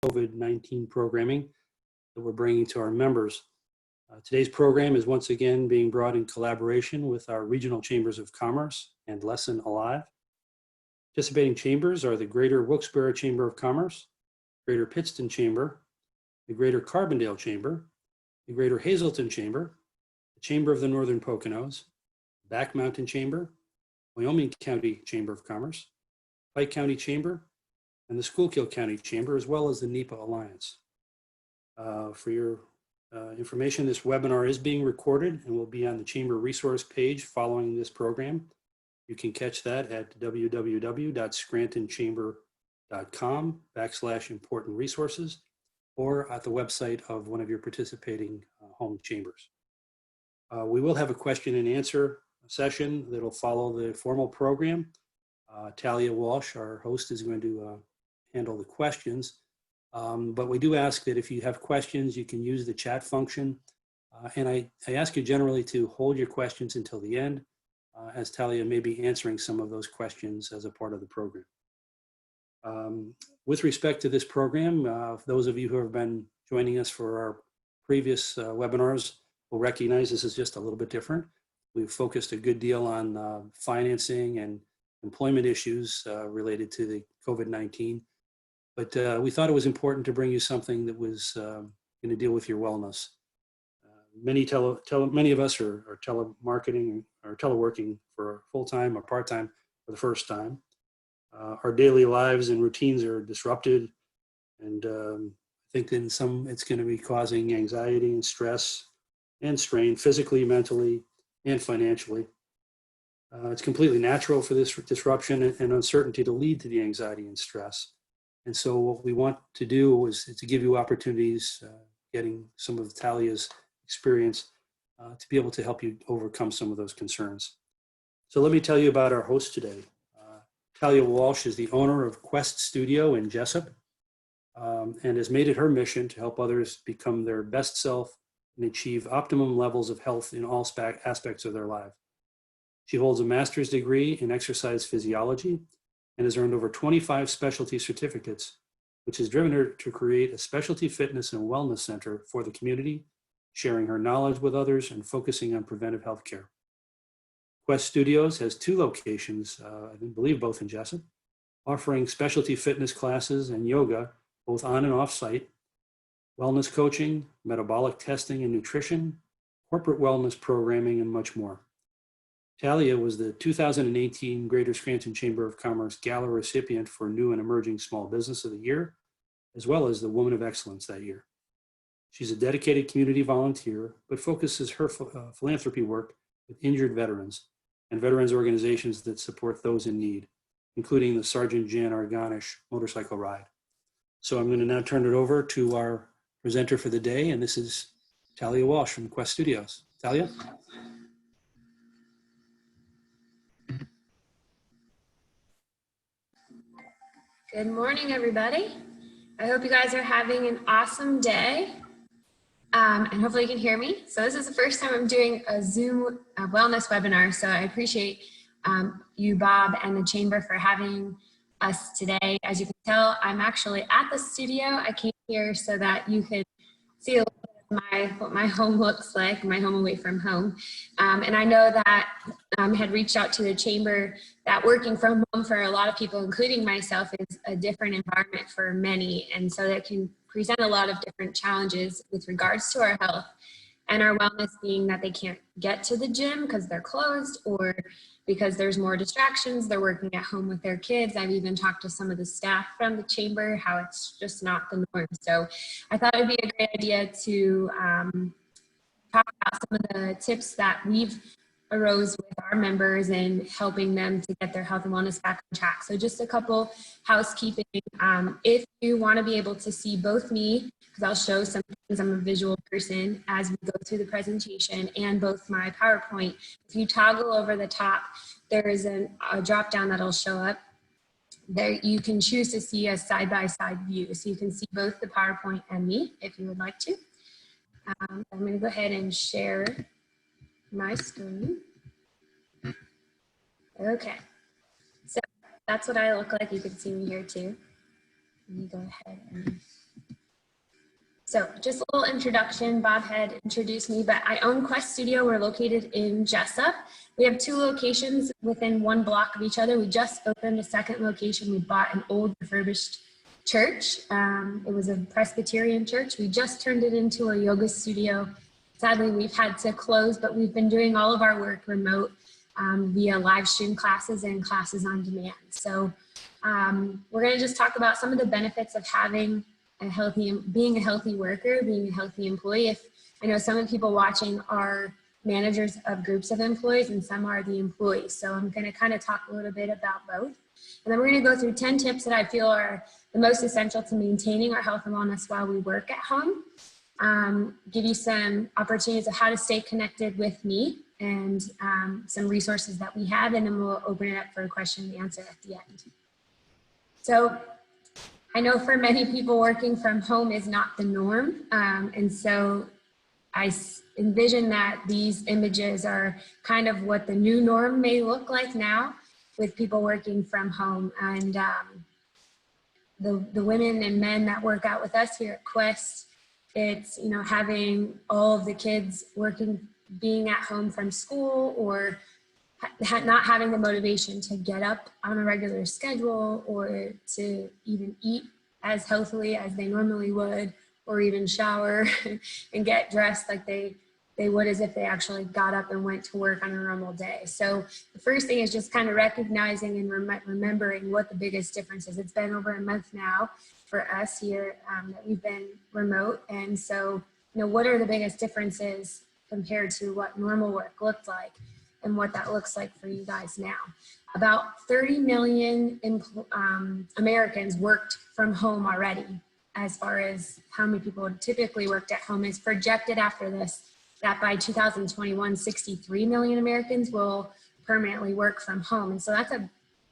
COVID-19 programming that we're bringing to our members. Today's program is once again being brought in collaboration with our regional chambers of commerce and Lesson Alive. Participating chambers are the Greater Wilkes-Barre Chamber of Commerce, Greater Pittston Chamber, the Greater Carbondale Chamber, the Greater Hazleton Chamber, the Chamber of the Northern Poconos, Back Mountain Chamber, Wyoming County Chamber of Commerce, Pike County Chamber, and the Schuylkill County Chamber, as well as the NEPA Alliance. For your information, this webinar is being recorded and will be on the Chamber resource page following this program. You can catch that at www.scrantonchamber.com/important resources or at the website of one of your participating home chambers. We will have a question and answer session that'll follow the formal program. Talia Walsh, our host, is going to handle the questions. But we do ask that if you have questions, you can use the chat function. And I ask you generally to hold your questions until the end, as Talia may be answering some of those questions as a part of the program. With respect to this program, those of you who have been joining us for our previous webinars will recognize this is just a little bit different. We've focused a good deal on financing and employment issues related to the COVID-19. But we thought it was important to bring you something that was going to deal with your wellness. Many of us are telemarketing or teleworking for full-time or part-time for the first time. Our daily lives and routines are disrupted, and I think in some it's going to be causing anxiety and stress and strain physically, mentally, and financially. It's completely natural for this disruption and uncertainty to lead to the anxiety and stress. And so what we want to do is to give you opportunities, getting some of Talia's experience to be able to help you overcome some of those concerns. So let me tell you about our host today. Talia Walsh is the owner of Quest Studio in Jessup and has made it her mission to help others become their best self and achieve optimum levels of health in all aspects of their life. She holds a master's degree in exercise physiology and has earned over 25 specialty certificates, which has driven her to create a specialty fitness and wellness center for the community, sharing her knowledge with others and focusing on preventive health care. Quest Studios has 2 locations, I believe both in Jessup, offering specialty fitness classes and yoga, both on and off site, wellness coaching, metabolic testing and nutrition, corporate wellness programming, and much more. Talia was the 2018 Greater Scranton Chamber of Commerce Gala recipient for New and Emerging Small Business of the Year, as well as the Woman of Excellence that year. She's a dedicated community volunteer, but focuses her philanthropy work with injured veterans and veterans organizations that support those in need, including the Sergeant Jan Arganish motorcycle ride. So I'm going to now turn it over to our presenter for the day, and this is Talia Walsh from Quest Studios. Talia? Good morning, everybody. I hope you guys are having an awesome day. And hopefully you can hear me. So this is the first time I'm doing a Zoom wellness webinar. So I appreciate you, Bob, and the Chamber for having us today. As you can tell, I'm actually at the studio. I came here so that you could see a little bit of what my home looks like, my home away from home. And I know that had reached out to the Chamber that working from home for a lot of people, including myself, is a different environment for many. And so that can present a lot of different challenges with regards to our health and our wellness, being that they can't get to the gym because they're closed or because there's more distractions. They're working at home with their kids. I've even talked to some of the staff from the Chamber how it's just not the norm. So I thought it would be a great idea to talk about some of the tips that we've arose with our members and helping them to get their health and wellness back on track. So just a couple housekeeping. If you want to be able to see both me, because I'll show some things, I'm a visual person, as we go through the presentation, and both my PowerPoint, if you toggle over the top, there is a drop down that'll show up. There you can choose to see a side-by-side view. So you can see both the PowerPoint and me if you would like to. I'm going to go ahead and share my screen. Okay, so that's what I look like. You can see me here too. Let me go ahead and So just a little introduction. Bob had introduced me, but I own Quest Studio. We're located in Jessup. We have 2 locations within 1 block of each other. We just opened a 2nd location. We bought an old refurbished church. It was a Presbyterian church. We just turned it into a yoga studio. Sadly, we've had to close, but we've been doing all of our work remote via live stream classes and classes on demand. So we're going to just talk about some of the benefits of having being a healthy worker, being a healthy employee. If I know some of the people watching are managers of groups of employees and some are the employees. So I'm going to kind of talk a little bit about both. And then we're going to go through 10 tips that I feel are the most essential to maintaining our health and wellness while we work at home. Give you some opportunities of how to stay connected with me and some resources that we have, and then we'll open it up for a question and answer at the end. So I know for many people working from home is not the norm. And so I envision that these images are kind of what the new norm may look like now with people working from home. And the women and men that work out with us here at Quest, it's, you know, having all of the kids being at home from school, or not having the motivation to get up on a regular schedule or to even eat as healthily as they normally would, or even shower and get dressed like they would as if they actually got up and went to work on a normal day. So the first thing is just kind of recognizing and remembering what the biggest difference is. It's been over a month now for us here that we've been remote. And so, you know, what are the biggest differences compared to what normal work looked like and what that looks like for you guys now? About 30 million Americans worked from home already. As far as how many people typically worked at home, is projected after this that by 2021, 63 million Americans will permanently work from home. And so that's a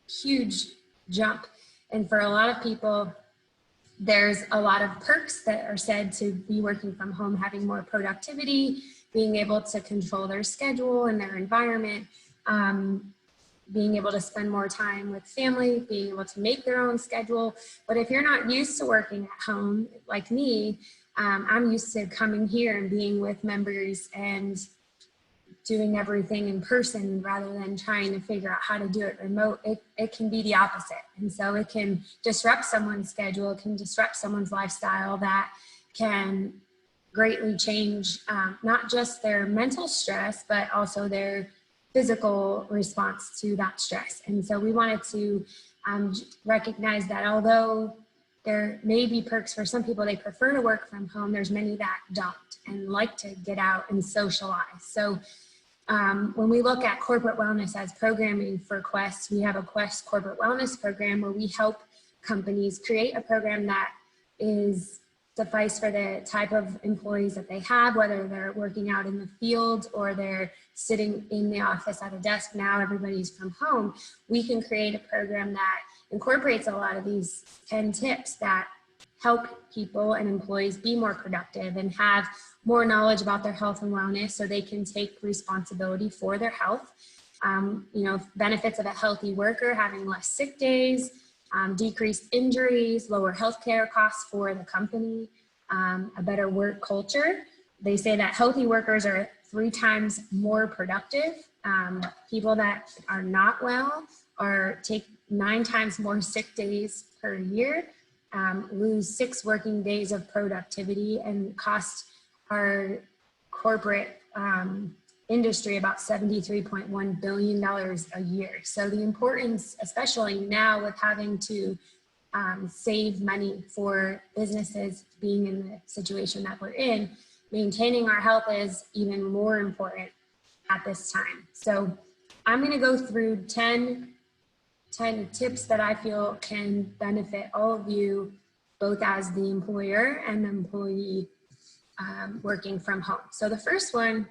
huge jump. And for a lot of people, there's a lot of perks that are said to be working from home, having more productivity, being able to control their schedule and their environment, being able to spend more time with family, being able to make their own schedule. But if you're not used to working at home, like me, I'm used to coming here and being with members and doing everything in person rather than trying to figure out how to do it remote. It can be the opposite. And so it can disrupt someone's schedule, it can disrupt someone's lifestyle, that can greatly change not just their mental stress, but also their physical response to that stress. And so we wanted to recognize that although there may be perks for some people, they prefer to work from home, there's many that don't and like to get out and socialize. So when we look at corporate wellness as programming for Quest, we have a Quest corporate wellness program where we help companies create a program that is suffice for the type of employees that they have, whether they're working out in the field or they're sitting in the office at a desk. Now everybody's from home. We can create a program that incorporates a lot of these 10 tips that help people and employees be more productive and have more knowledge about their health and wellness so they can take responsibility for their health. You know, benefits of a healthy worker, having less sick days, decreased injuries, lower healthcare costs for the company, a better work culture. They say that healthy workers are 3 times more productive. People that are not well take 9 times more sick days per year, lose 6 working days of productivity, and cost our corporate industry about $73.1 billion a year. So the importance, especially now with having to save money for businesses being in the situation that we're in, maintaining our health is even more important at this time. So I'm going to go through 10 tips that I feel can benefit all of you, both as the employer and the employee working from home. So the first one,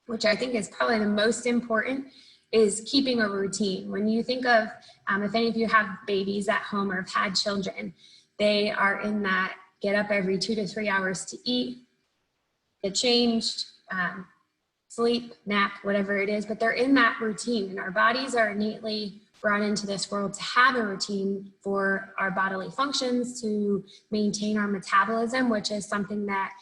which I think is probably the most important, is keeping a routine. When you think of, if any of you have babies at home or have had children, they are in that get up every 2 to 3 hours to eat, get changed, sleep, nap, whatever it is, but they're in that routine, and our bodies are innately brought into this world to have a routine for our bodily functions, to maintain our metabolism, which is something that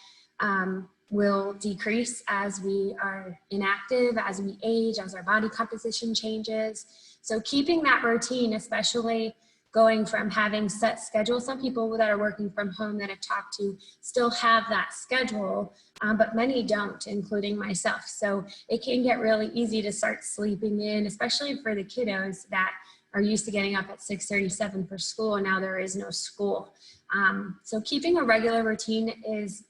will decrease as we are inactive, as we age, as our body composition changes. So keeping that routine, especially going from having set schedules, some people that are working from home that I've talked to still have that schedule, but many don't, including myself. So it can get really easy to start sleeping in, especially for the kiddos that are used to getting up at 6:37 for school, and now there is no school. So keeping a regular routine is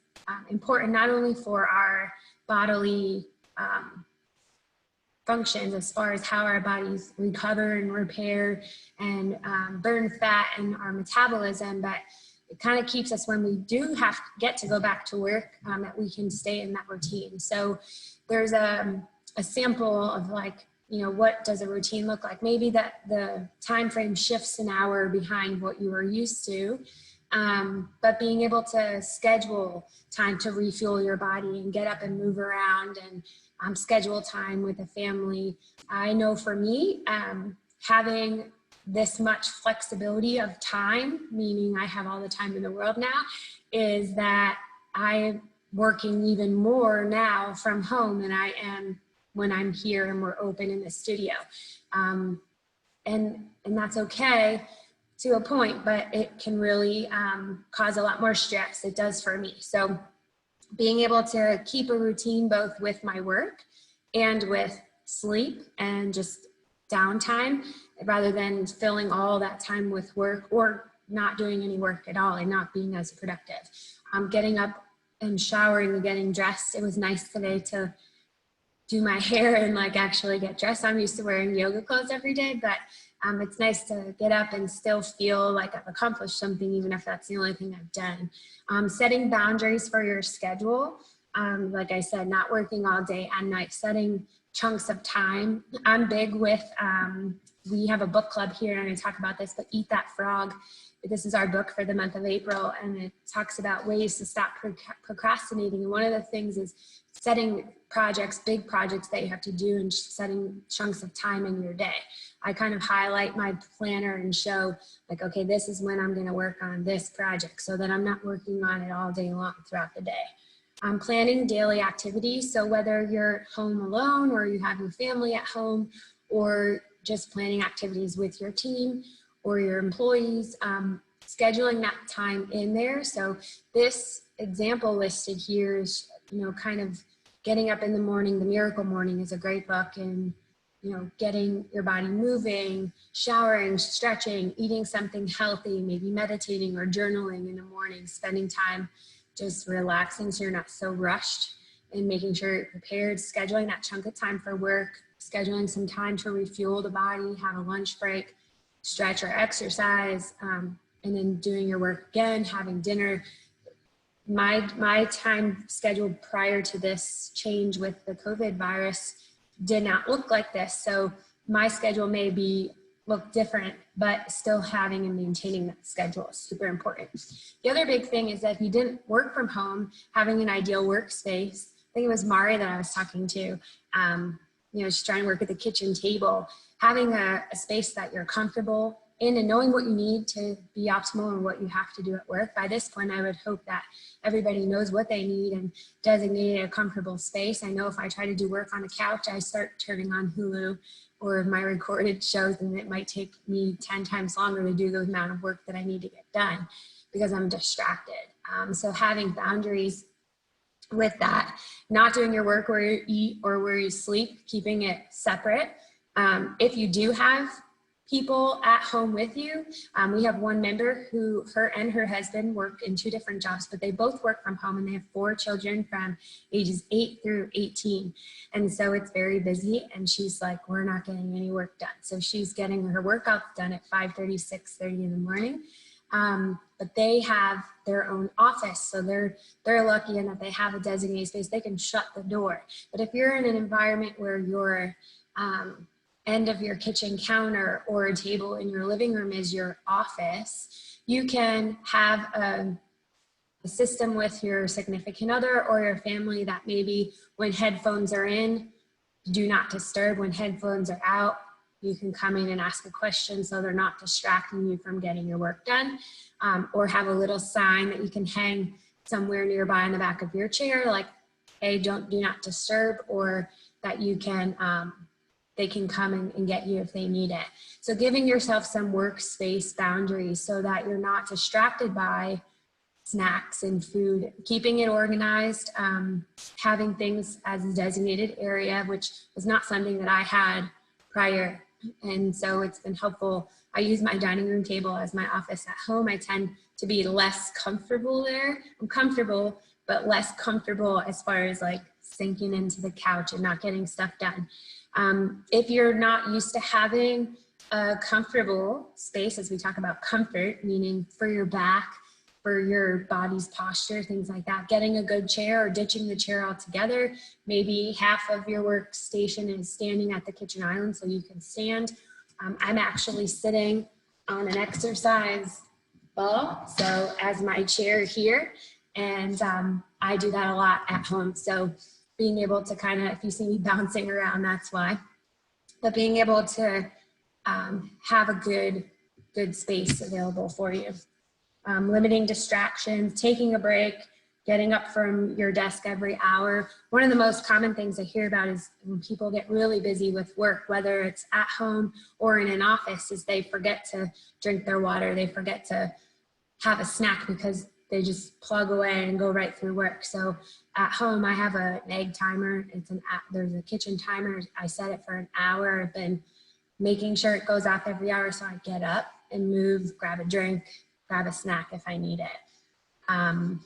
important, not only for our bodily functions as far as how our bodies recover and repair and burn fat and our metabolism, but it kind of keeps us, when we do get to go back to work, that we can stay in that routine. So there's a sample of, like, you know, what does a routine look like? Maybe that the time frame shifts an hour behind what you were used to, but being able to schedule time to refuel your body and get up and move around, and schedule time with the family. I know for me, having this much flexibility of time, meaning I have all the time in the world now, is that I'm working even more now from home than I am when I'm here and we're open in the studio. And that's okay to a point, but it can really cause a lot more stress. It does for me. So being able to keep a routine both with my work and with sleep and just downtime, rather than filling all that time with work or not doing any work at all and not being as productive. Getting up and showering and getting dressed. It was nice today to do my hair and like actually get dressed. I'm used to wearing yoga clothes every day, but it's nice to get up and still feel like I've accomplished something, even if that's the only thing I've done. Setting boundaries for your schedule. Like I said, not working all day and night, setting chunks of time. I'm big with, we have a book club here and I talk about this, but Eat That Frog. This is our book for the month of April, and it talks about ways to stop procrastinating. And one of the things is setting projects, big projects that you have to do, and setting chunks of time in your day. I kind of highlight my planner and show, like, okay, this is when I'm going to work on this project, so that I'm not working on it all day long throughout the day. I'm planning daily activities. So whether you're home alone or you have your family at home, or just planning activities with your team or your employees, scheduling that time in there. So this example listed here is, you know, kind of getting up in the morning. The Miracle Morning is a great book, and, you know, getting your body moving, showering, stretching, eating something healthy, maybe meditating or journaling in the morning, spending time just relaxing so you're not so rushed, and making sure you're prepared, scheduling that chunk of time for work, scheduling some time to refuel the body, have a lunch break, stretch or exercise, and then doing your work again, having dinner. My time schedule prior to this change with the COVID virus did not look like this. So my schedule may look different, but still having and maintaining that schedule is super important. The other big thing is that if you didn't work from home, having an ideal workspace. I think it was Mari that I was talking to, you know, she's trying to work at the kitchen table, having a space that you're comfortable in and knowing what you need to be optimal and what you have to do at work. By this point, I would hope that everybody knows what they need and designated a comfortable space. I know if I try to do work on the couch, I start turning on Hulu or my recorded shows, and it might take me 10 times longer to do the amount of work that I need to get done because I'm distracted. So having boundaries with that, not doing your work where you eat or where you sleep, keeping it separate. If you do have people at home with you, we have one member who, her and her husband work in 2 different jobs, but they both work from home, and they have 4 children from ages 8 through 18. And so it's very busy, and she's like, we're not getting any work done. So she's getting her workouts done at 5:30, 6:30 in the morning. But they have their own office. So they're lucky in that they have a designated space. They can shut the door. But if you're in an environment where your end of your kitchen counter or a table in your living room is your office, you can have a system with your significant other or your family that maybe when headphones are in, do not disturb. When headphones are out, you can come in and ask a question so they're not distracting you from getting your work done, or have a little sign that you can hang somewhere nearby in the back of your chair, like, hey, do not disturb, or that you can, they can come and get you if they need it. So giving yourself some workspace boundaries so that you're not distracted by snacks and food, keeping it organized, having things as a designated area, which was not something that I had prior. And so it's been helpful. I use my dining room table as my office at home. I tend to be less comfortable there. I'm comfortable, but less comfortable as far as like sinking into the couch and not getting stuff done. If you're not used to having a comfortable space, as we talk about comfort, meaning for your back, for your body's posture, things like that, getting a good chair or ditching the chair altogether. Maybe half of your workstation is standing at the kitchen island so you can stand. I'm actually sitting on an exercise ball, so as my chair here, and I do that a lot at home. So being able to kind of, if you see me bouncing around, that's why. But being able to have a good space available for you. Limiting distractions, taking a break, getting up from your desk every hour. One of the most common things I hear about is when people get really busy with work, whether it's at home or in an office, is they forget to drink their water. They forget to have a snack because they just plug away and go right through work. So at home, I have an egg timer. There's a kitchen timer. I set it for an hour. I've been making sure it goes off every hour so I get up and move, grab a drink, grab a snack if I need it.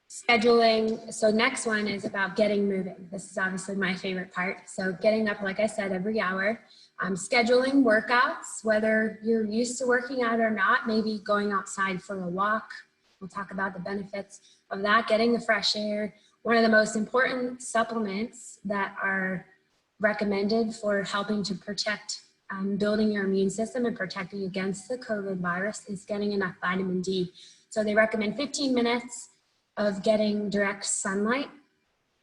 Scheduling. So next one is about getting moving. This is obviously my favorite part. So getting up, like I said, every hour. Scheduling workouts, whether you're used to working out or not, maybe going outside for a walk. We'll talk about the benefits of that, getting the fresh air. One of the most important supplements that are recommended for helping to protect building your immune system and protecting against the COVID virus is getting enough vitamin D. So they recommend 15 minutes of getting direct sunlight,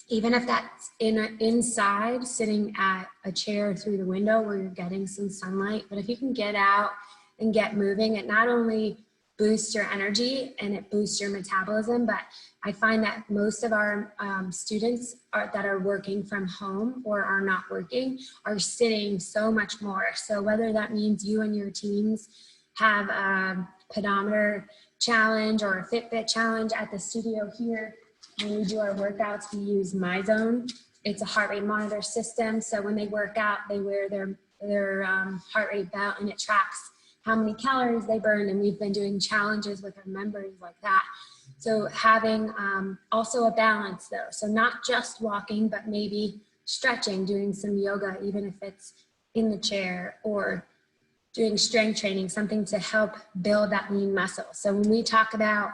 even if that's inside, sitting at a chair through the window where you're getting some sunlight. But if you can get out and get moving, it not only boosts your energy and it boosts your metabolism, but I find that most of our students that are working from home or are not working are sitting so much more. So whether that means you and your teams have a pedometer challenge or a Fitbit challenge at the studio here, when we do our workouts, we use MyZone. It's a heart rate monitor system. So when they work out, they wear their heart rate belt and it tracks how many calories they burn. And we've been doing challenges with our members like that. So having also a balance though. So not just walking, but maybe stretching, doing some yoga, even if it's in the chair, or doing strength training, something to help build that lean muscle. So when we talk about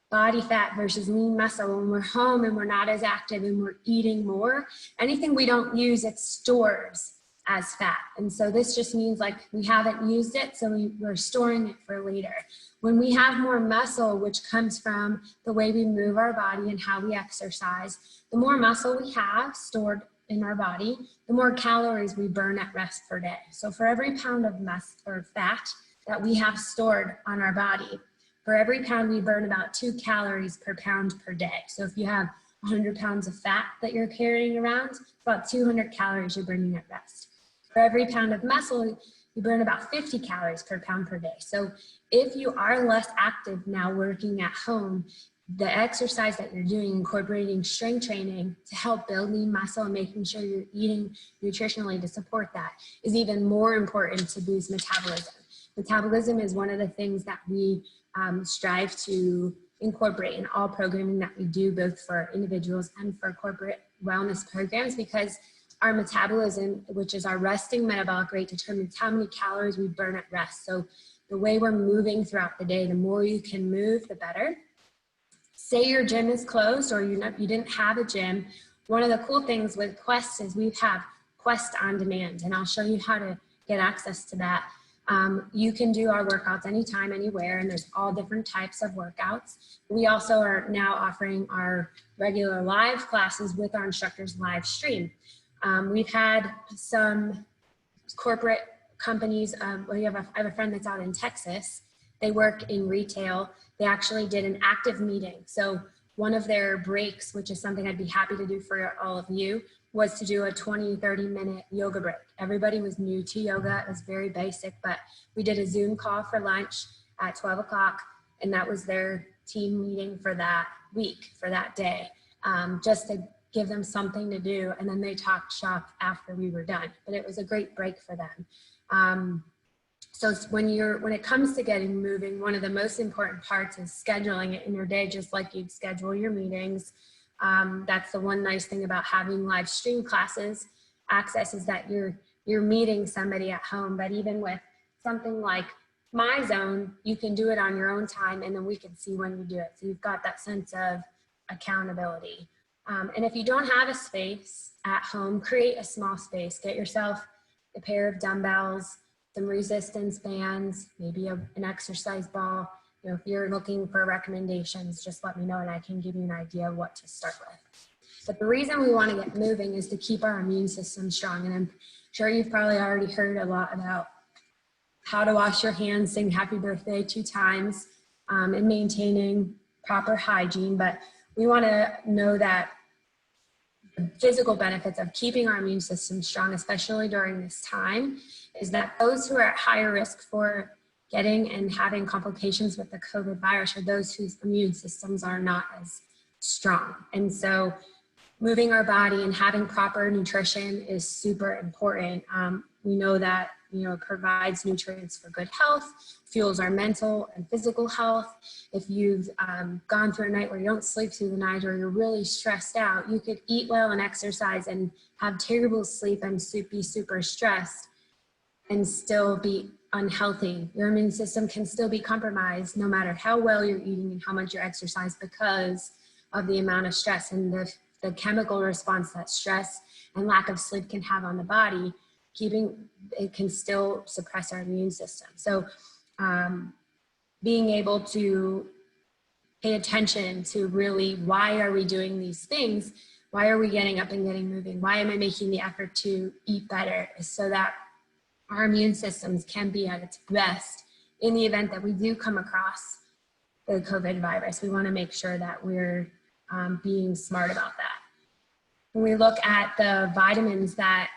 body fat versus lean muscle, when we're home and we're not as active and we're eating more, anything we don't use, it stores as fat. And so this just means like we haven't used it, so we're storing it for later. When we have more muscle, which comes from the way we move our body and how we exercise, the more muscle we have stored in our body, the more calories we burn at rest per day. So for every pound of muscle or fat that we have stored on our body, for every pound we burn about 2 calories per pound per day. So if you have 100 pounds of fat that you're carrying around, it's about 200 calories you're burning at rest. For every pound of muscle, you burn about 50 calories per pound per day. So if you are less active now working at home, the exercise that you're doing, incorporating strength training to help build lean muscle and making sure you're eating nutritionally to support that, is even more important to boost metabolism. Metabolism is one of the things that we strive to incorporate in all programming that we do, both for individuals and for corporate wellness programs, because our metabolism, which is our resting metabolic rate, determines how many calories we burn at rest. So the way we're moving throughout the day, the more you can move, the better. Say your gym is closed or you didn't have a gym. One of the cool things with Quest is we have Quest on demand, and I'll show you how to get access to that. You can do our workouts anytime, anywhere, and there's all different types of workouts. We also are now offering our regular live classes with our instructors live stream. We've had some corporate companies. I have a friend that's out in Texas. They work in retail. They actually did an active meeting. So one of their breaks, which is something I'd be happy to do for all of you, was to do a 20-30 minute yoga break. Everybody was new to yoga. It was very basic, but we did a Zoom call for lunch at 12 o'clock, and that was their team meeting for that week, for that day, just to give them something to do. And then they talked shop after we were done, but it was a great break for them. So when it comes to getting moving, one of the most important parts is scheduling it in your day, just like you'd schedule your meetings. That's the one nice thing about having live stream classes access, is that you're meeting somebody at home. But even with something like My Zone, you can do it on your own time, and then we can see when you do it. So you've got that sense of accountability. And if you don't have a space at home, create a small space. Get yourself a pair of dumbbells, some resistance bands, maybe an exercise ball. You know, if you're looking for recommendations, just let me know and I can give you an idea of what to start with. But the reason we want to get moving is to keep our immune system strong. And I'm sure you've probably already heard a lot about how to wash your hands, sing happy birthday 2 times, and maintaining proper hygiene. But we want to know that the physical benefits of keeping our immune system strong, especially during this time, is that those who are at higher risk for getting and having complications with the COVID virus are those whose immune systems are not as strong. And so moving our body and having proper nutrition is super important. We know that, it provides nutrients for good health, fuels our mental and physical health. If you've gone through a night where you don't sleep through the night, or you're really stressed out, you could eat well and exercise and have terrible sleep and be super stressed and still be unhealthy. Your immune system can still be compromised no matter how well you're eating and how much you exercise, because of the amount of stress and the chemical response that stress and lack of sleep can have on the body. It can still suppress our immune system. So being able to pay attention to really, why are we doing these things? Why are we getting up and getting moving? Why am I making the effort to eat better? Is so that our immune systems can be at its best in the event that we do come across the COVID virus. We want to make sure that we're being smart about that. When we look at the vitamins that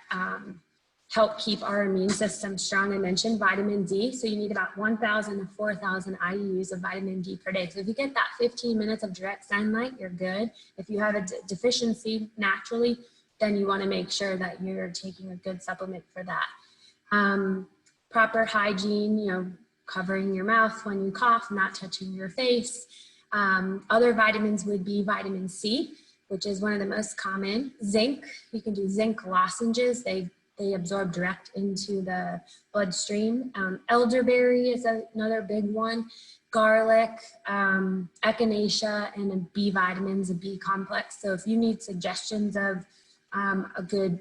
help keep our immune system strong, I mentioned vitamin D. So you need about 1,000 to 4,000 IUs of vitamin D per day. So if you get that 15 minutes of direct sunlight, you're good. If you have a deficiency naturally, then you want to make sure that you're taking a good supplement for that. Proper hygiene, covering your mouth when you cough, not touching your face. Other vitamins would be vitamin C, which is one of the most common. Zinc, you can do zinc lozenges. They absorb direct into the bloodstream. Elderberry is another big one. Garlic, echinacea, and B vitamins, a B complex. So if you need suggestions of a good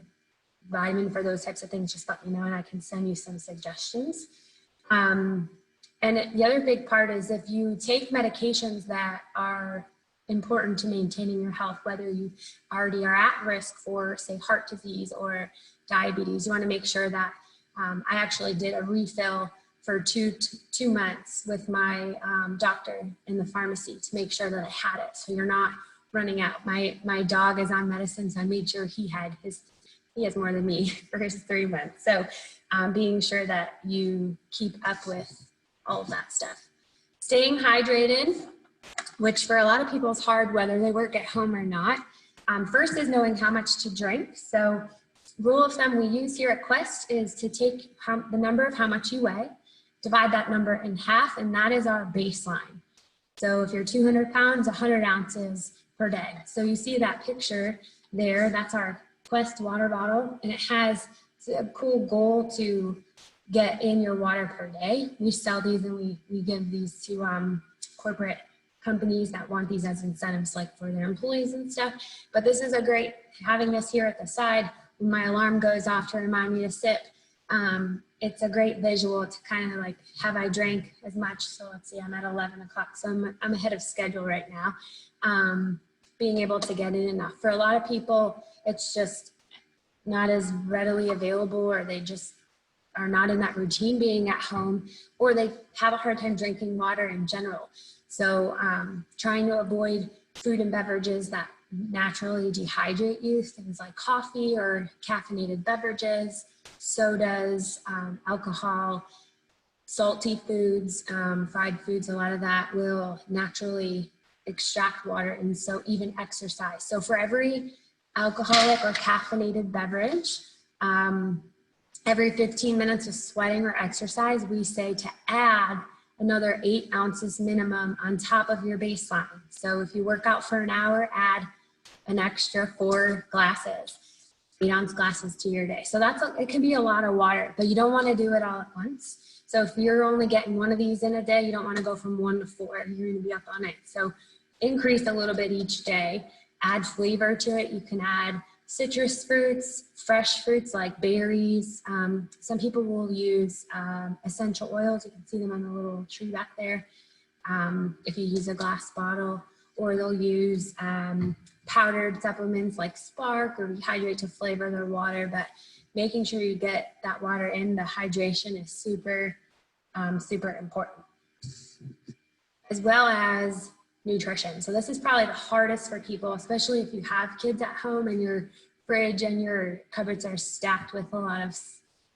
vitamin for those types of things, just let me know and I can send you some suggestions. And the other big part is, if you take medications that are important to maintaining your health, whether you already are at risk for, say, heart disease or diabetes, you want to make sure that I actually did a refill for two months with my doctor in the pharmacy to make sure that I had it, so you're not running out. My dog is on medicine, so I made sure he has more than me for his 3 months. So being sure that you keep up with all of that stuff. Staying hydrated, which for a lot of people is hard whether they work at home or not. First is knowing how much to drink. So rule of thumb we use here at Quest is to take the number of how much you weigh, divide that number in half, and that is our baseline. So if you're 200 pounds, 100 ounces per day. So you see that picture there, that's our Quest water bottle, and it has a cool goal to get in your water per day. We sell these and we give these to corporate companies that want these as incentives, like for their employees and stuff. But this is having this here at the side, when my alarm goes off to remind me to sip, it's a great visual to kind of like, have I drank as much? So let's see, I'm at 11 o'clock. So I'm ahead of schedule right now. Being able to get in enough. For a lot of people, it's just not as readily available, or they just are not in that routine being at home, or they have a hard time drinking water in general. So trying to avoid food and beverages that naturally dehydrate you, things like coffee or caffeinated beverages, sodas, alcohol, salty foods, fried foods, a lot of that will naturally extract water, and so even exercise. So for every alcoholic or caffeinated beverage, every 15 minutes of sweating or exercise, we say to add another 8 ounces minimum on top of your baseline. So if you work out for an hour, add an extra 4 glasses, 8-ounce glasses to your day. So it can be a lot of water, but you don't want to do it all at once. So if you're only getting 1 of these in a day, you don't want to go from 1 to 4. You're going to be up on it. So increase a little bit each day. Add flavor to it. You can add citrus fruits, fresh fruits like berries. Some people will use essential oils. You can see them on the little tree back there. If you use a glass bottle, or they'll use powdered supplements like Spark or Rehydrate to flavor their water. But making sure you get that water in, the hydration is super, super important. As well as nutrition. So this is probably the hardest for people, especially if you have kids at home and your fridge and your cupboards are stacked with a lot of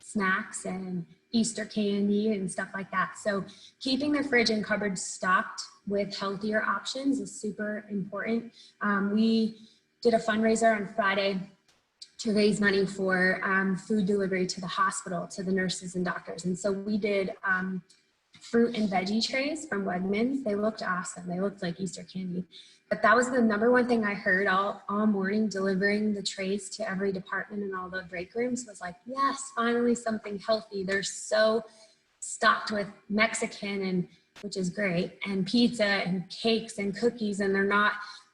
snacks and Easter candy and stuff like that. So keeping the fridge and cupboard stocked with healthier options is super important. We did a fundraiser on Friday to raise money for food delivery to the hospital, to the nurses and doctors. And so we did fruit and veggie trays from Wegmans. They looked awesome. They looked like Easter candy. But that was the #1 thing I heard all morning, delivering the trays to every department and all the break rooms, was like, yes, finally something healthy. They're so stocked with Mexican, and which is great, and pizza and cakes and cookies, and they're not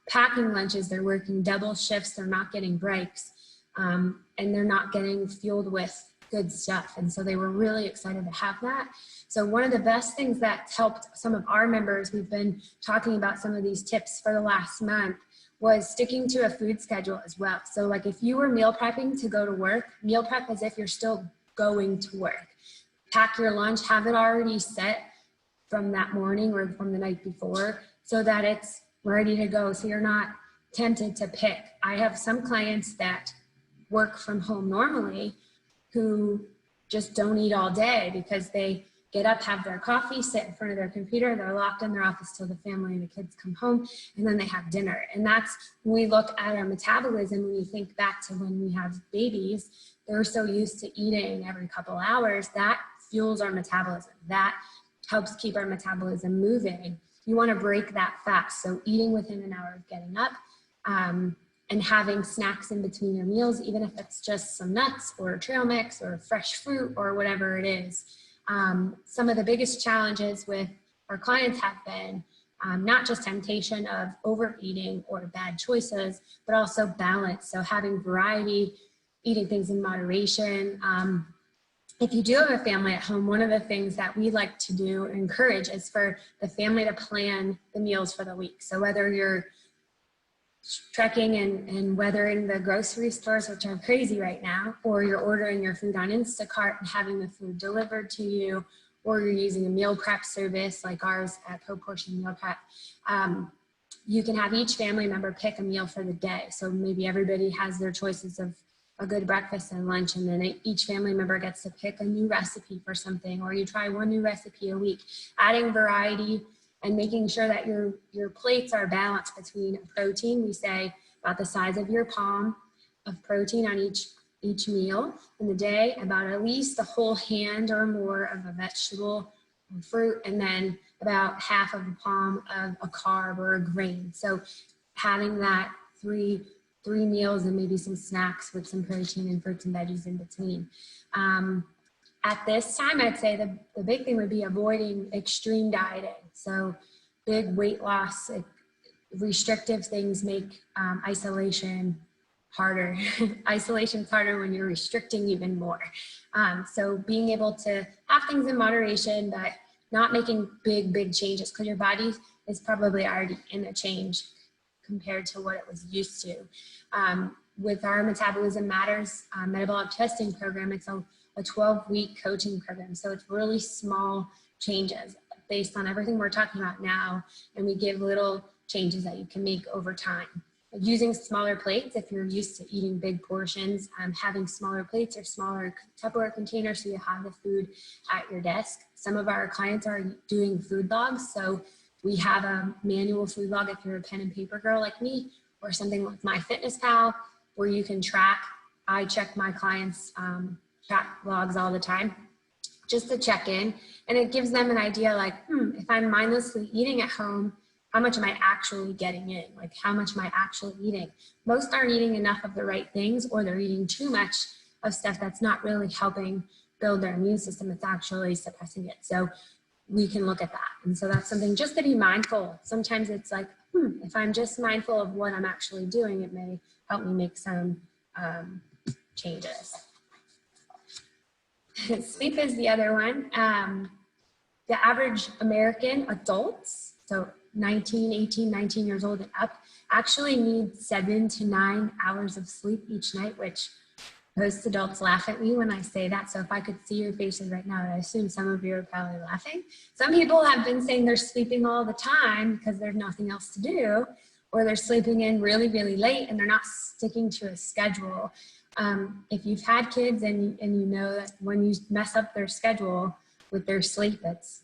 packing lunches. They're working double shifts. They're not getting breaks, and they're not getting fueled with good stuff. And so they were really excited to have that. So one of the best things that's helped some of our members, we've been talking about some of these tips for the last month, was sticking to a food schedule as well. So like if you were meal prepping to go to work, meal prep as if you're still going to work. Pack your lunch, have it already set from that morning or from the night before, so that it's ready to go, so you're not tempted to pick. I have some clients that work from home normally who just don't eat all day because they get up, have their coffee, sit in front of their computer, they're locked in their office till the family and the kids come home, and then they have dinner. And that's when we look at our metabolism, when you think back to when we have babies, they're so used to eating every couple hours, that fuels our metabolism. That helps keep our metabolism moving. You want to break that fast. So eating within an hour of getting up, and having snacks in between your meals, even if it's just some nuts or trail mix or fresh fruit or whatever it is. Some of the biggest challenges with our clients have been not just temptation of overeating or bad choices, but also balance. So having variety, eating things in moderation. If you do have a family at home, one of the things that we like to do and encourage is for the family to plan the meals for the week. So whether you're trekking and weathering the grocery stores, which are crazy right now, or you're ordering your food on Instacart and having the food delivered to you, or you're using a meal prep service like ours at ProPortion Meal Prep, you can have each family member pick a meal for the day. So maybe everybody has their choices of a good breakfast and lunch, and then each family member gets to pick a new recipe for something, or you try one new recipe a week. Adding variety and making sure that your plates are balanced between protein, we say about the size of your palm of protein on each meal in the day, about at least a whole hand or more of a vegetable or fruit, and then about half of a palm of a carb or a grain. So having that three meals and maybe some snacks with some protein and fruits and veggies in between. At this time, I'd say the big thing would be avoiding extreme dieting. So big weight loss, restrictive things make isolation harder. Isolation's harder when you're restricting even more. So being able to have things in moderation, but not making big changes, because your body is probably already in a change compared to what it was used to. with our Metabolism Matters metabolic testing program, it's a 12-week coaching program. So it's really small changes based on everything we're talking about now. And we give little changes that you can make over time. Using smaller plates, if you're used to eating big portions, having smaller plates or smaller Tupperware containers so you have the food at your desk. Some of our clients are doing food logs. So we have a manual food log if you're a pen and paper girl like me, or something like MyFitnessPal, where you can track. I check my clients' track logs all the time just to check in. And it gives them an idea like, if I'm mindlessly eating at home, how much am I actually getting in? Like, how much am I actually eating? Most aren't eating enough of the right things, or they're eating too much of stuff that's not really helping build their immune system. It's actually suppressing it. So we can look at that. And so that's something just to be mindful. Sometimes it's like, if I'm just mindful of what I'm actually doing, it may help me make some changes. Sleep is the other one. The average American adults, so 18, 19 years old and up, actually need 7 to 9 hours of sleep each night, which most adults laugh at me when I say that. So if I could see your faces right now, I assume some of you are probably laughing. Some people have been saying they're sleeping all the time because there's nothing else to do, or they're sleeping in really, really late and they're not sticking to a schedule. If you've had kids and you know that when you mess up their schedule with their sleep, it's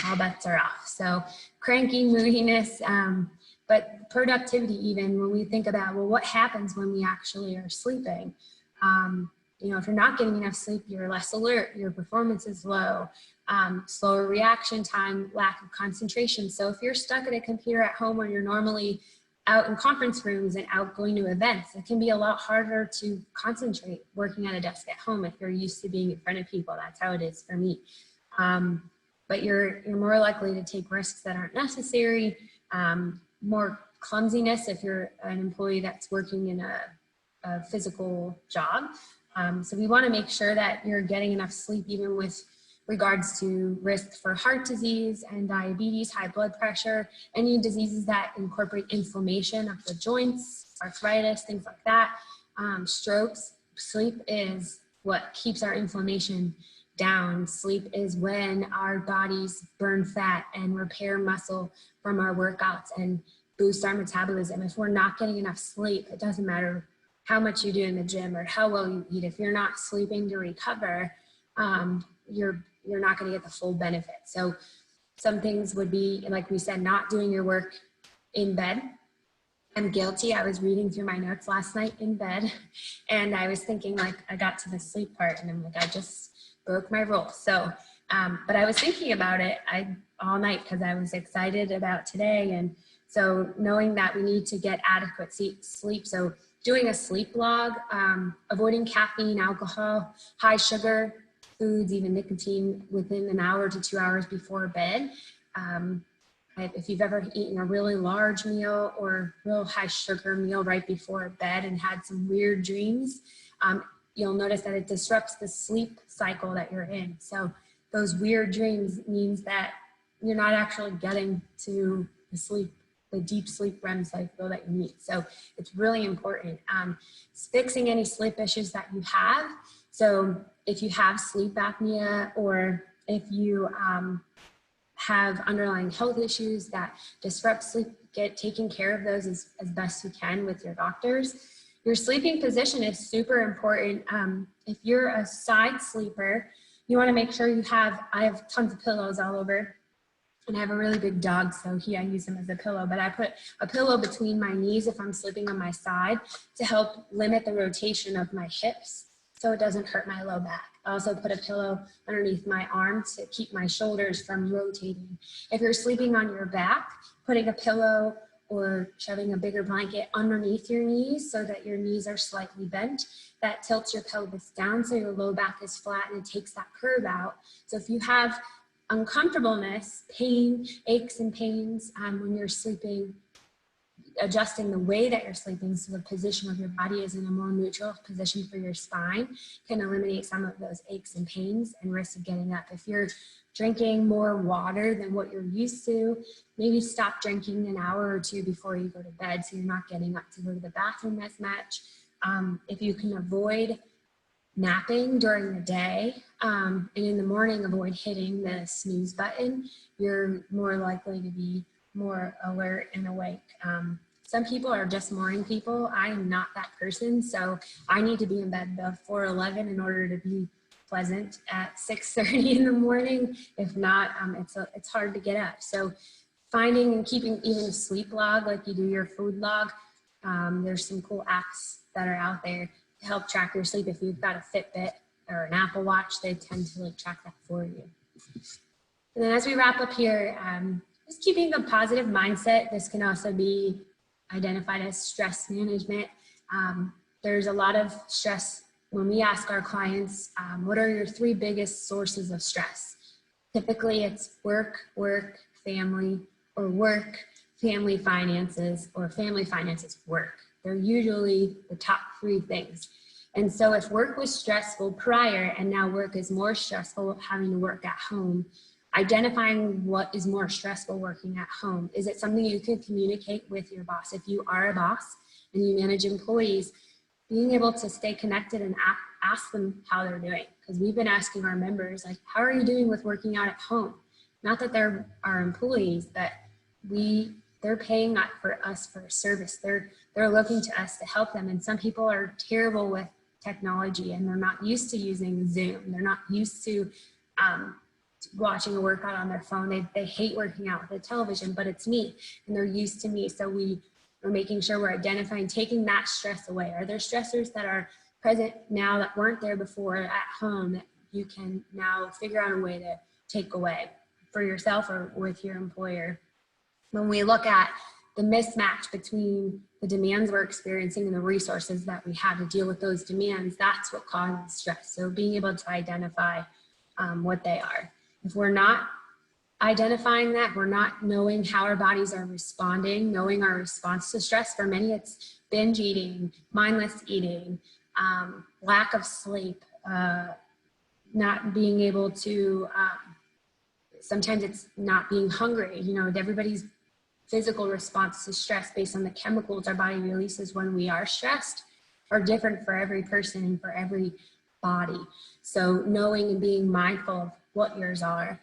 all bets are off. So cranky, moodiness, but productivity, even when we think about, well, what happens when we actually are sleeping? You know, if you're not getting enough sleep, you're less alert, your performance is low, slower reaction time, lack of concentration. So if you're stuck at a computer at home when you're normally out in conference rooms and out going to events, it can be a lot harder to concentrate working at a desk at home if you're used to being in front of people. That's how it is for me. But you're more likely to take risks that aren't necessary, more clumsiness if you're an employee that's working in a physical job. So we want to make sure that you're getting enough sleep, even with regards to risk for heart disease and diabetes, high blood pressure, any diseases that incorporate inflammation of the joints, arthritis, things like that, strokes. Sleep is what keeps our inflammation down. Sleep is when our bodies burn fat and repair muscle from our workouts and boost our metabolism. If we're not getting enough sleep, it doesn't matter how much you do in the gym or how well you eat. If you're not sleeping to recover, you're not going to get the full benefit. So some things would be, like we said, not doing your work in bed. I'm guilty. I was reading through my notes last night in bed, and I was thinking, like, I got to the sleep part and I'm like, I just broke my rule. So, but I was thinking about it all night because I was excited about today. And so knowing that we need to get adequate sleep. So doing a sleep log, avoiding caffeine, alcohol, high sugar foods, even nicotine within an hour to 2 hours before bed. If you've ever eaten a really large meal or real high sugar meal right before bed and had some weird dreams, you'll notice that it disrupts the sleep cycle that you're in. So those weird dreams means that you're not actually getting to the deep sleep REM cycle that you need. So it's really important. Fixing any sleep issues that you have. So if you have sleep apnea, or if you have underlying health issues that disrupt sleep, taking care of those as best you can with your doctors. Your sleeping position is super important. If you're a side sleeper, you want to make sure I have tons of pillows all over, and I have a really big dog, so I use him as a pillow, but I put a pillow between my knees if I'm sleeping on my side to help limit the rotation of my hips so it doesn't hurt my low back. I also put a pillow underneath my arm to keep my shoulders from rotating. If you're sleeping on your back, putting a pillow or shoving a bigger blanket underneath your knees so that your knees are slightly bent, that tilts your pelvis down so your low back is flat and it takes that curve out. So if you have uncomfortableness, pain, aches and pains when you're sleeping, adjusting the way that you're sleeping so the position of your body is in a more neutral position for your spine can eliminate some of those aches and pains and risk of getting up. If you're drinking more water than what you're used to, maybe stop drinking an hour or two before you go to bed so you're not getting up to go to the bathroom as much. If you can avoid napping during the day, and in the morning avoid hitting the snooze button, you're more likely to be more alert and awake. Some people are just morning people. I am not that person, so I need to be in bed before 11 in order to be pleasant at 6:30 in the morning. If not, it's hard to get up. So finding and keeping even a sleep log, like you do your food log, there's some cool apps that are out there to help track your sleep. If you've got a Fitbit or an Apple Watch, they tend to like track that for you. And then as we wrap up here, just keeping a positive mindset. This can also be identified as stress management. There's a lot of stress when we ask our clients, what are your 3 biggest sources of stress? Typically it's work, family, or work, family, finances, or family, finances, work. They're usually the top 3 things. And so if work was stressful prior and now work is more stressful, having to work at home, identifying what is more stressful working at home. Is it something you could communicate with your boss? If you are a boss and you manage employees, being able to stay connected and ask them how they're doing. Because we've been asking our members, like, how are you doing with working out at home? Not that they're our employees, but they're paying for us for a service. They're looking to us to help them. And some people are terrible with technology and they're not used to using Zoom. They're not used to watching a workout on their phone. They hate working out with a television, but it's me and they're used to me. So we're making sure we're identifying, taking that stress away. Are there stressors that are present now that weren't there before at home that you can now figure out a way to take away for yourself or with your employer? When we look at the mismatch between the demands we're experiencing and the resources that we have to deal with those demands, that's what causes stress. So being able to identify what they are. If we're not identifying that, we're not knowing how our bodies are responding, knowing our response to stress. For many, it's binge eating, mindless eating, lack of sleep, not being able to, sometimes it's not being hungry. You know, everybody's physical response to stress based on the chemicals our body releases when we are stressed are different for every person and for every body. So knowing and being mindful of what yours are,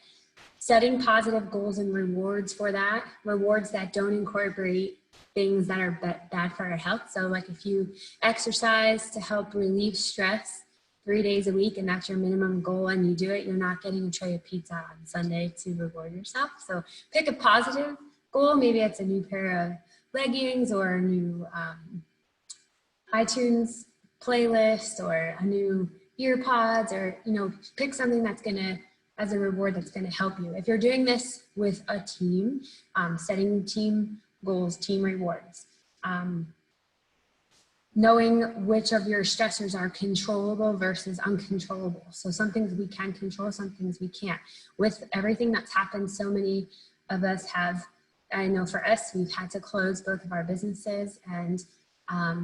setting positive goals and rewards for that, rewards that don't incorporate things that are bad for our health. So like if you exercise to help relieve stress 3 days a week and that's your minimum goal and you do it, you're not getting a tray of pizza on Sunday to reward yourself. So pick a positive goal. Maybe it's a new pair of leggings or a new iTunes playlist or a new ear pods, or, you know, pick something that's gonna, as a reward, that's gonna help you. If you're doing this with a team, setting team goals, team rewards, knowing which of your stressors are controllable versus uncontrollable. So some things we can control, some things we can't. With everything that's happened, so many of us have, I know for us, we've had to close both of our businesses, and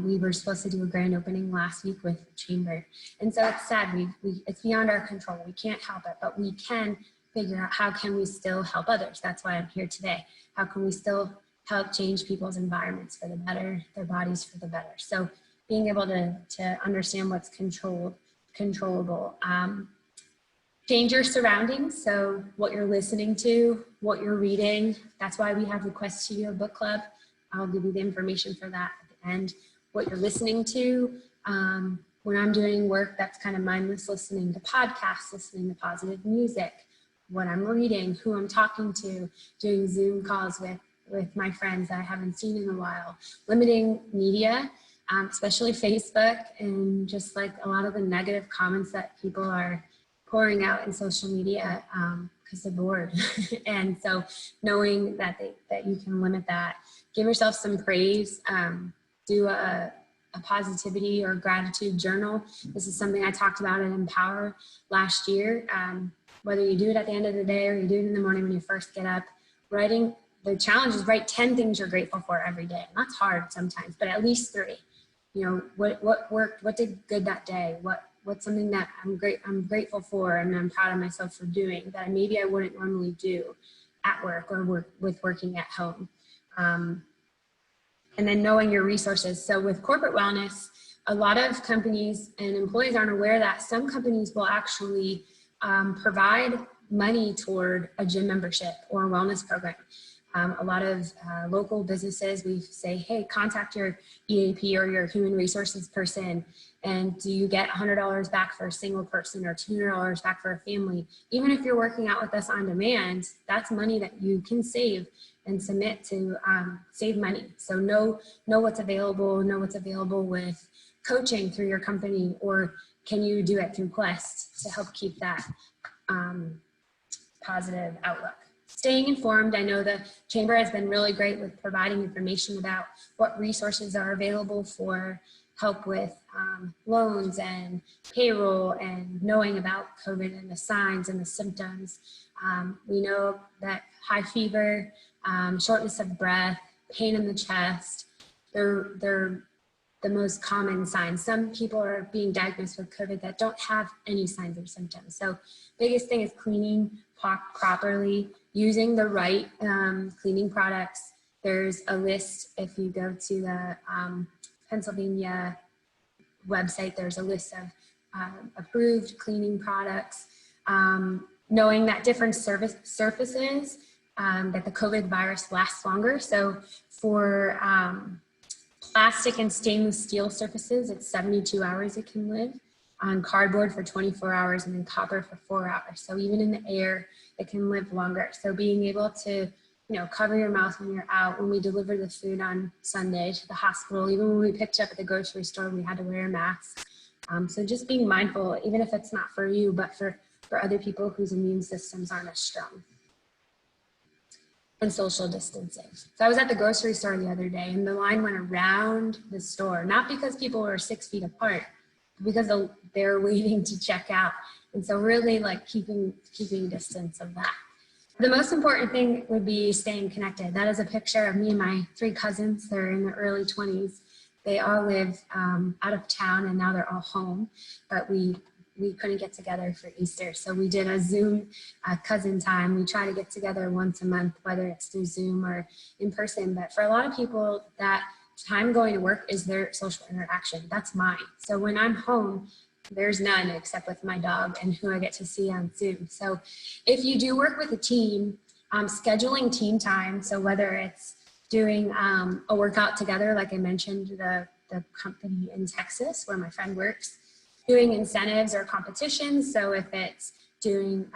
we were supposed to do a grand opening last week with the chamber. And so it's sad, it's beyond our control. We can't help it, but we can figure out how can we still help others. That's why I'm here today. How can we still help change people's environments for the better, their bodies for the better. So being able to understand what's controllable. Change your surroundings. So what you're listening to, what you're reading. That's why we have the Quest Studio Book Club. I'll give you the information for that at the end. What you're listening to. When I'm doing work that's kind of mindless, listening to podcasts, listening to positive music, what I'm reading, who I'm talking to, doing Zoom calls with my friends that I haven't seen in a while, limiting media, especially Facebook, and just like a lot of the negative comments that people are pouring out in social media because they're bored. And so knowing that you can limit that, give yourself some praise, do a positivity or gratitude journal. This is something I talked about at Empower last year. Whether you do it at the end of the day or you do it in the morning when you first get up, writing, the challenge is write 10 things you're grateful for every day. And that's hard sometimes, but at least 3. You know, what worked, what did good that day, what's something that I'm grateful for and I'm proud of myself for doing that maybe I wouldn't normally do at work or with working at home. And then knowing your resources. So with corporate wellness, a lot of companies and employees aren't aware that some companies will actually provide money toward a gym membership or a wellness program. A lot of local businesses, we say, hey, contact your EAP or your human resources person, and do you get $100 back for a single person or $200 back for a family? Even if you're working out with us on demand, that's money that you can save and submit to save money. So know what's available with coaching through your company, or can you do it through Quest to help keep that positive outlook. Staying informed. I know the Chamber has been really great with providing information about what resources are available for help with loans and payroll and knowing about COVID and the signs and the symptoms. We know that high fever, shortness of breath, pain in the chest, they're the most common signs. Some people are being diagnosed with COVID that don't have any signs or symptoms. So biggest thing is cleaning properly, using the right cleaning products. There's a list, if you go to the Pennsylvania website, there's a list of approved cleaning products. Knowing that different surfaces, that the COVID virus lasts longer. So for plastic and stainless steel surfaces, it's 72 hours it can live. On cardboard for 24 hours, and then copper for 4 hours. So even in the air, it can live longer. So being able to, cover your mouth when you're out. When we deliver the food on Sunday to the hospital, even when we picked up at the grocery store, we had to wear a mask. So just being mindful, even if it's not for you, but for other people whose immune systems aren't as strong. And social distancing. So I was at the grocery store the other day, and the line went around the store, not because people were 6 feet apart, because they're waiting to check out. And so really like keeping distance of that. The most important thing would be staying connected. That is a picture of me and my 3 cousins. They're in their early 20s. They all live out of town, and now they're all home, but we couldn't get together for Easter. So we did a Zoom cousin time. We try to get together once a month, whether it's through Zoom or in person. But for a lot of people, that time going to work is their social interaction. That's mine. So when I'm home, there's none except with my dog and who I get to see on Zoom. So if you do work with a team, scheduling team time. So whether it's doing a workout together, like I mentioned, the company in Texas where my friend works, doing incentives or competitions. So if it's doing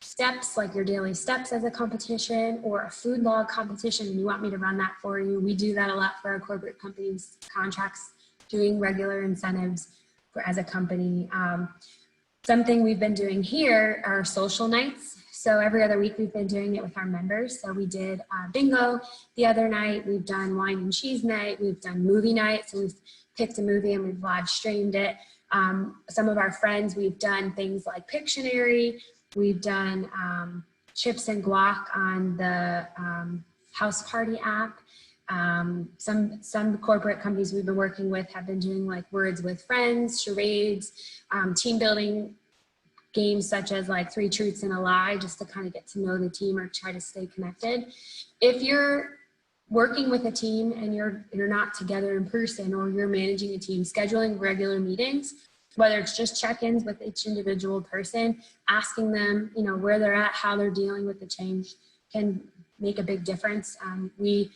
steps, like your daily steps as a competition, or a food log competition, and you want me to run that for you, we do that a lot for our corporate companies contracts, doing regular incentives as a company. Something we've been doing here are social nights. So every other week we've been doing it with our members. So we did bingo the other night. We've done wine and cheese night. We've done movie night. So we've picked a movie and we've live streamed it. Some of our friends, we've done things like Pictionary. We've done chips and guac on the House Party app. Some corporate companies we've been working with have been doing like words with friends, charades, team building games such as like 3 Truths and a Lie, just to kind of get to know the team or try to stay connected. If you're working with a team and you're not together in person, or you're managing a team, scheduling regular meetings, whether it's just check-ins with each individual person, asking them, where they're at, how they're dealing with the change, can make a big difference. We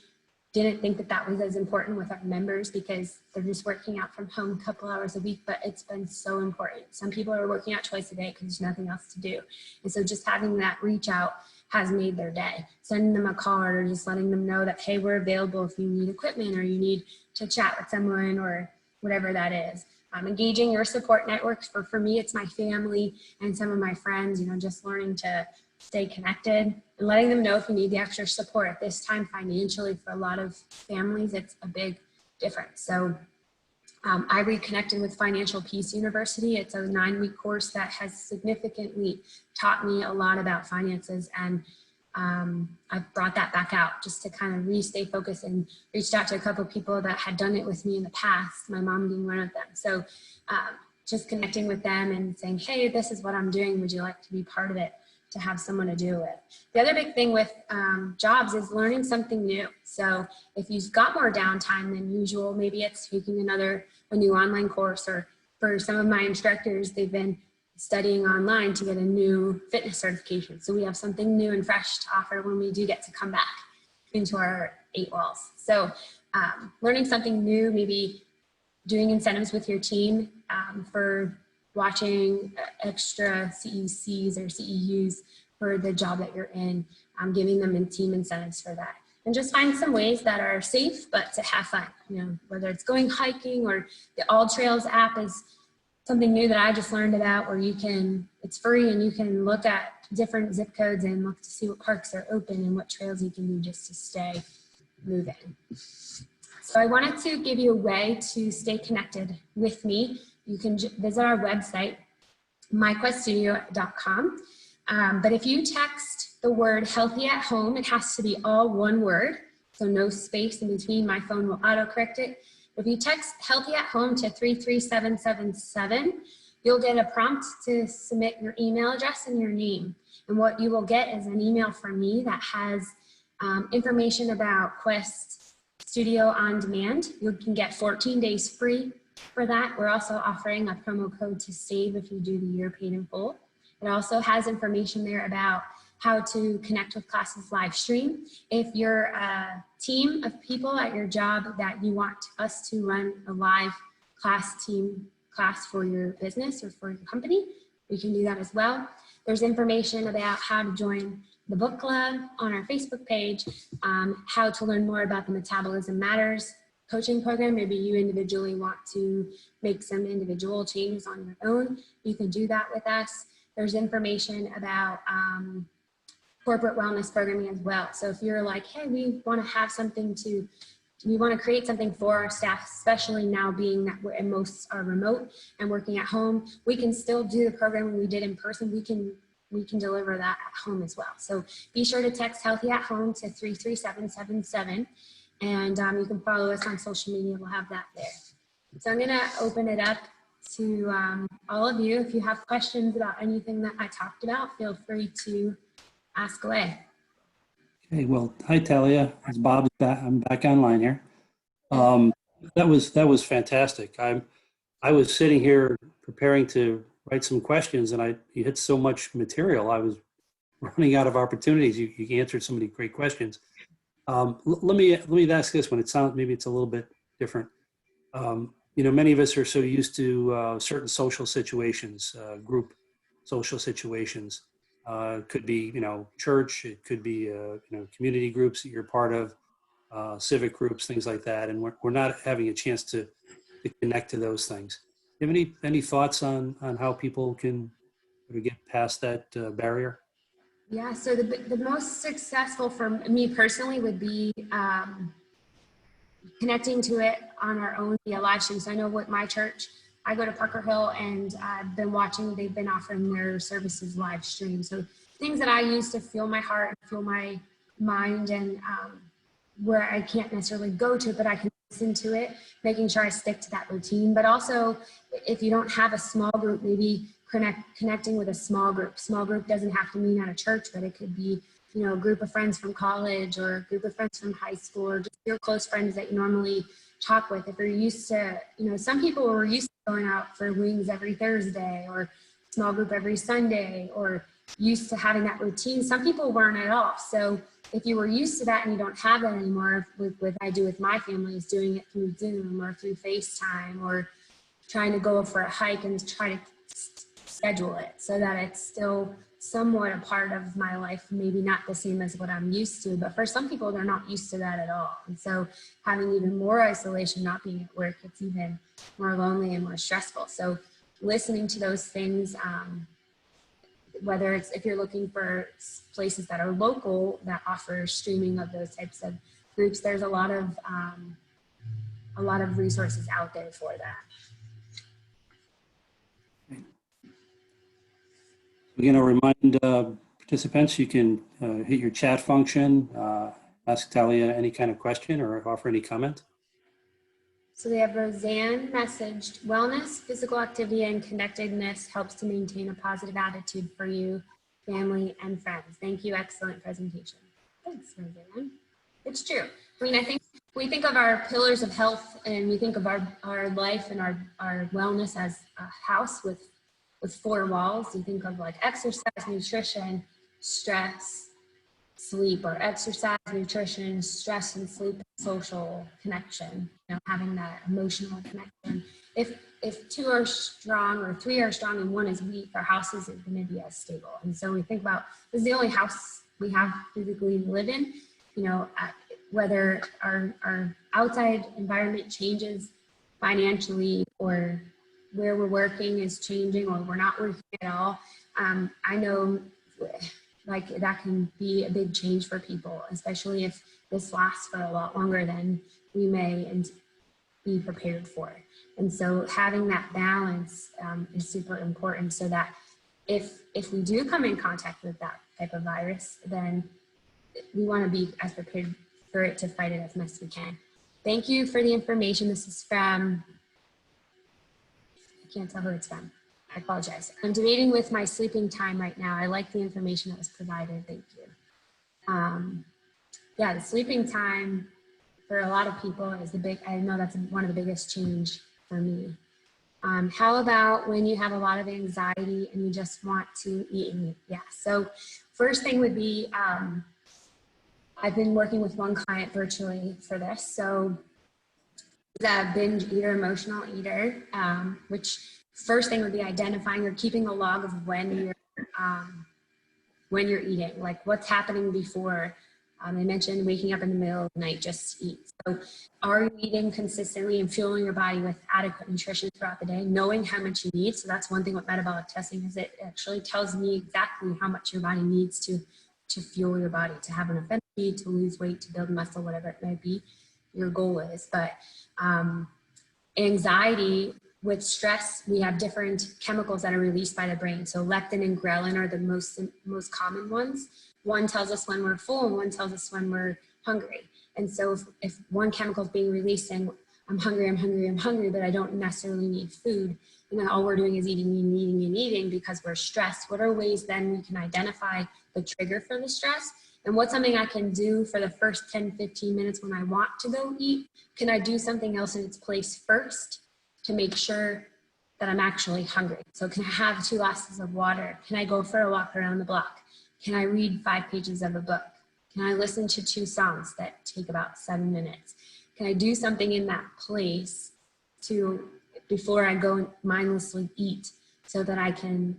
didn't think that was as important with our members because they're just working out from home a couple hours a week, but it's been so important. Some people are working out twice a day because there's nothing else to do. And so just having that reach out has made their day. Sending them a card, or just letting them know that, hey, we're available if you need equipment or you need to chat with someone or whatever that is. Engaging your support networks. For me, it's my family and some of my friends, just learning to stay connected and letting them know if you need the extra support. At this time, financially, for a lot of families, it's a big difference. So I reconnected with Financial Peace University. It's a 9-week course that has significantly taught me a lot about finances, and I've brought that back out just to kind of stay focused, and reached out to a couple of people that had done it with me in the past, my mom being one of them. So just connecting with them and saying, hey, this is what I'm doing. Would you like to be part of it? to have someone to do it. The other big thing with jobs is learning something new. So if you've got more downtime than usual, maybe it's taking a new online course, or for some of my instructors, they've been studying online to get a new fitness certification. So we have something new and fresh to offer when we do get to come back into our 8 walls. So learning something new, maybe doing incentives with your team for watching extra CECs or CEUs for the job that you're in, giving them team incentives for that. And just find some ways that are safe, but to have fun, whether it's going hiking, or the All Trails app is something new that I just learned about, where it's free and you can look at different zip codes and look to see what parks are open and what trails you can do just to stay moving. So I wanted to give you a way to stay connected with me. You can visit our website, myqueststudio.com. But if you text the word healthy at home, it has to be all one word, so no space in between. My phone will autocorrect it. If you text healthy at home to 33777, you'll get a prompt to submit your email address and your name. And what you will get is an email from me that has information about Quest Studio on Demand. You can get 14 days free for that. We're also offering a promo code to save if you do the year paid in full. It also has information there about how to connect with classes live stream. If you're a team of people at your job that you want us to run a live class for your business or for your company, we can do that as well. There's information about how to join the book club on our Facebook page, how to learn more about the Metabolism Matters coaching program. Maybe you individually want to make some individual changes on your own. You can do that with us. There's information about corporate wellness programming as well. So if you're like, hey, we want to create something for our staff, especially now being that most are remote and working at home, we can still do the programming we did in person. We can deliver that at home as well. So be sure to text healthy at home to 33777, and you can follow us on social media. We'll have that there. So I'm gonna open it up to all of you. If you have questions about anything that I talked about, feel free to ask away. Okay, well, hi Talia, it's Bob. I'm back online here. That was fantastic. I was sitting here preparing to write some questions, and you hit so much material. I was running out of opportunities. You answered so many great questions. Let me ask this one. Maybe it's a little bit different. Many of us are so used to certain social situations, group social situations. It could be, church. It could be, community groups that you're part of, civic groups, things like that. And we're not having a chance to connect to those things. Do you have any thoughts on how people can sort of get past that barrier? Yeah, so the most successful for me personally would be connecting to it on our own via live stream. So I know with my church, I go to Parker Hill, and I've been watching, they've been offering their services live stream. So things that I use to fuel my heart, fuel my mind, and where I can't necessarily go to, but I can listen to it, making sure I stick to that routine. But also, if you don't have a small group, maybe connecting with a small group. Small group doesn't have to mean at a church, but it could be, a group of friends from college, or a group of friends from high school, or just your close friends that you normally talk with. If you're used to, some people were used to going out for wings every Thursday, or small group every Sunday, or used to having that routine. Some people weren't at all. So if you were used to that and you don't have that anymore, with I do with my family, is doing it through Zoom or through FaceTime, or trying to go for a hike and try to schedule it so that it's still somewhat a part of my life, maybe not the same as what I'm used to, but for some people, they're not used to that at all. And so having even more isolation, not being at work, it's even more lonely and more stressful. So listening to those things, whether it's, if you're looking for places that are local that offer streaming of those types of groups, there's a lot of resources out there for that. We're going to remind participants you can hit your chat function, ask Talia any kind of question or offer any comment. So they have Roseanne messaged, wellness, physical activity, and connectedness helps to maintain a positive attitude for you. family, and friends. Thank you. Excellent presentation. Thanks, Roseanne. It's true. I mean, I think we think of our pillars of health and we think of our life and our wellness as a house with 4 walls. You think of like exercise, nutrition, stress, sleep, or exercise, nutrition, stress and sleep, social connection, having that emotional connection. If 2 are strong or 3 are strong and 1 is weak, our house isn't going to be as stable. And so we think about, this is the only house we have physically to live in, whether our outside environment changes financially or where we're working is changing or we're not working at all. I know like that can be a big change for people, especially if this lasts for a lot longer than we may and be prepared for. And so having that balance is super important, so that if we do come in contact with that type of virus, then we want to be as prepared for it to fight it as much as we can. Thank you for the information. This is from, I can't tell who it's from. I apologize. I'm debating with my sleeping time right now. I like the information that was provided. Thank you. Yeah, the sleeping time for a lot of people is I know that's one of the biggest change for me. How about when you have a lot of anxiety and you just want to eat and eat? Yeah, so first thing would be, I've been working with one client virtually for this. So he's a binge eater, emotional eater, which first thing would be identifying or keeping a log of when you're eating, like what's happening before. I mentioned waking up in the middle of the night just to eat. So are you eating consistently and fueling your body with adequate nutrition throughout the day, knowing how much you need? So that's one thing with metabolic testing, is it actually tells me exactly how much your body needs to fuel your body, to have enough energy, to lose weight, to build muscle, whatever it may be your goal is. But anxiety, with stress, we have different chemicals that are released by the brain. So leptin and ghrelin are the most common ones. One tells us when we're full and one tells us when we're hungry. And so if one chemical is being released saying, I'm hungry, but I don't necessarily need food, and then all we're doing is eating and eating and eating because we're stressed, what are ways then we can identify the trigger for the stress? And what's something I can do for the first 10, 15 minutes when I want to go eat? Can I do something else in its place first to make sure that I'm actually hungry? So can I have 2 glasses of water? Can I go for a walk around the block? Can I read 5 pages of a book? Can I listen to 2 songs that take about 7 minutes? Can I do something in that place before I go mindlessly eat, so that I can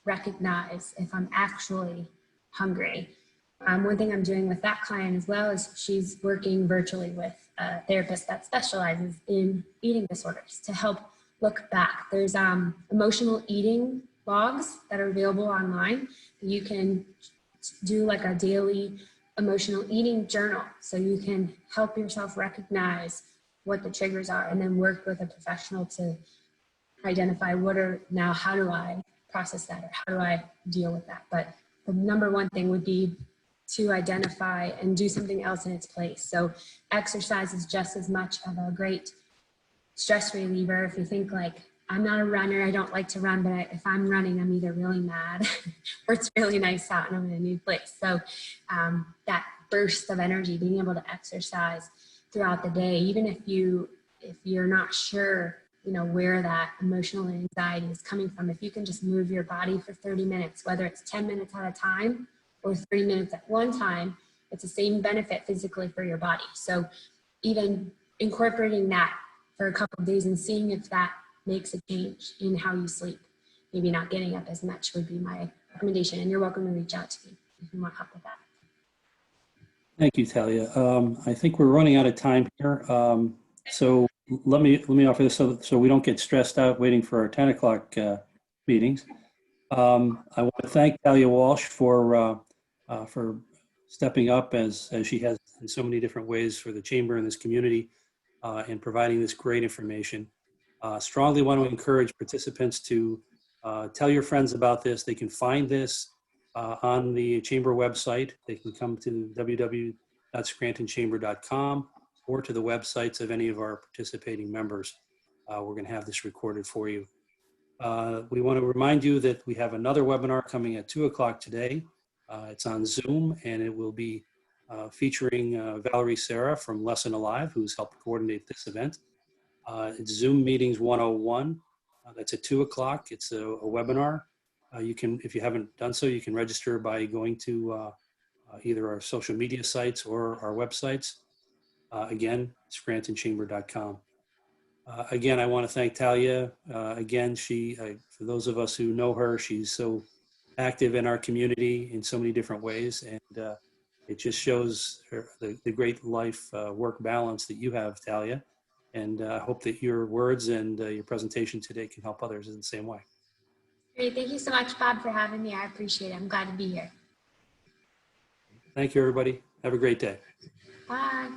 recognize if I'm actually hungry? One thing I'm doing with that client as well is she's working virtually with a therapist that specializes in eating disorders to help look back. There's emotional eating logs that are available online. You can do like a daily emotional eating journal, so you can help yourself recognize what the triggers are and then work with a professional to identify how do I process that, or how do I deal with that? But the number one thing would be to identify and do something else in its place. So exercise is just as much of a great stress reliever. If you think like, I'm not a runner, I don't like to run, but if I'm running, I'm either really mad or it's really nice out and I'm in a new place. So that burst of energy, being able to exercise throughout the day, even if you're not sure, where that emotional anxiety is coming from, if you can just move your body for 30 minutes, whether it's 10 minutes at a time or 30 minutes at one time, it's the same benefit physically for your body. So even incorporating that for a couple of days and seeing if that makes a change in how you sleep, maybe not getting up as much, would be my recommendation. And you're welcome to reach out to me if you want help with that. Thank you, Talia. I think we're running out of time here. So let me offer this so we don't get stressed out waiting for our 10 o'clock meetings. I want to thank Talia Walsh for stepping up as she has in so many different ways for the chamber and this community and providing this great information. Strongly want to encourage participants to tell your friends about this. They can find this on the chamber website. They can come to www.scrantonchamber.com or to the websites of any of our participating members. We're going to have this recorded for you. We want to remind you that we have another webinar coming at 2 o'clock today. It's on Zoom, and it will be featuring Valerie Serra from Lesson Alive, who's helped coordinate this event. It's Zoom Meetings 101. That's at 2 o'clock. It's a webinar. You can, if you haven't done so, you can register by going to either our social media sites or our websites. Again, scrantonchamber.com. Again, I want to thank Talia. Again, for those of us who know her, she's so active in our community in so many different ways. And it just shows the great life work balance that you have, Talia. And I hope that your words and your presentation today can help others in the same way. Great. Thank you so much, Bob, for having me. I appreciate it. I'm glad to be here. Thank you, everybody. Have a great day. Bye.